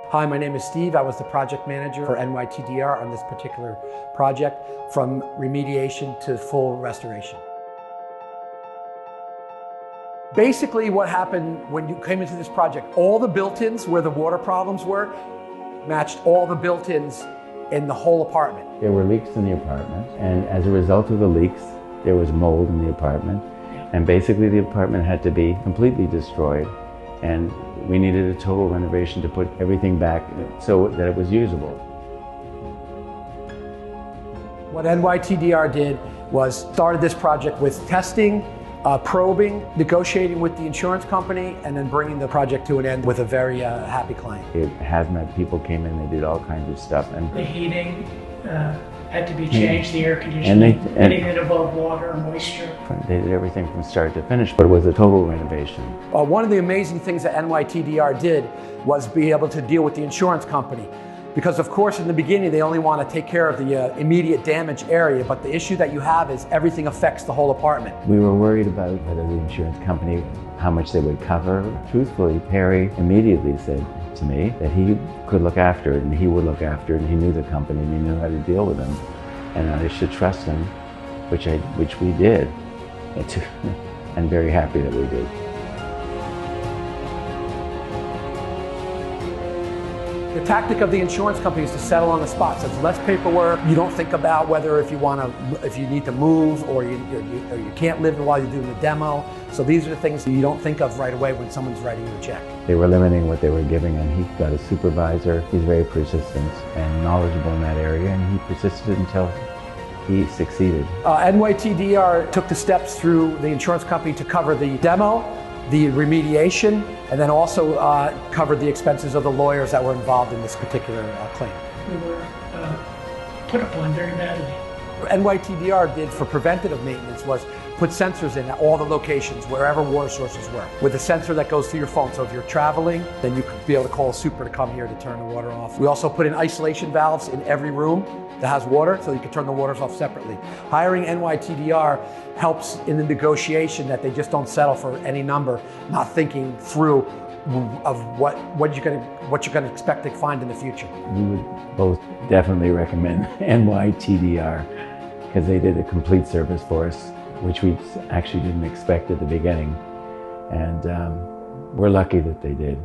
Hi, my name is Steve. I was the project manager for NYTDR on this particular project, from remediation to full restoration. Basically, what happened when you came into this project, all the built-ins where the water problems were matched all the built-ins in the whole apartment. There were leaks in the apartment, and as a result of the leaks, there was mold in the apartment. And basically the apartment had to be completely destroyed, and we needed a total renovation to put everything back so that it was usable. What NYTDR did was started this project with testing, probing, negotiating with the insurance company, and then bringing the project to an end with a very happy client. Hazmat people came in, they did all kinds of stuff. And the heating had to be changed, the air conditioning, anything above water and moisture. They did everything from start to finish, but it was a total renovation. One of the amazing things that NYTDR did was be able to deal with the insurance company. Because of course in the beginning they only want to take care of the immediate damage area, but the issue that you have is everything affects the whole apartment. We were worried about whether the insurance company, how much they would cover. Truthfully, Perry immediately said to me that he could look after it and he would look after it, and he knew the company and he knew how to deal with them, and I should trust him, which we did. I'm very happy that we did. The tactic of the insurance company is to settle on the spot. So it's less paperwork. You don't think about whether if you need to move or you can't live while you're doing the demo. So these are the things that you don't think of right away when someone's writing you a check. They were limiting what they were giving, and he got a supervisor. He's very persistent and knowledgeable in that area, and he persisted until he succeeded. NYTDR took the steps through the insurance company to cover the demo, the remediation, and then also covered the expenses of the lawyers that were involved in this particular claim. We were put upon very badly. What NYTDR did for preventative maintenance was put sensors in at all the locations, wherever water sources were, with a sensor that goes through your phone. So if you're traveling, then you could be able to call a super to come here to turn the water off. We also put in isolation valves in every room that has water, so you can turn the waters off separately. Hiring NYTDR helps in the negotiation, that they just don't settle for any number, not thinking through of what you're going to expect to find in the future. We would both definitely recommend NYTDR because they did a complete service for us, which we actually didn't expect at the beginning, and we're lucky that they did.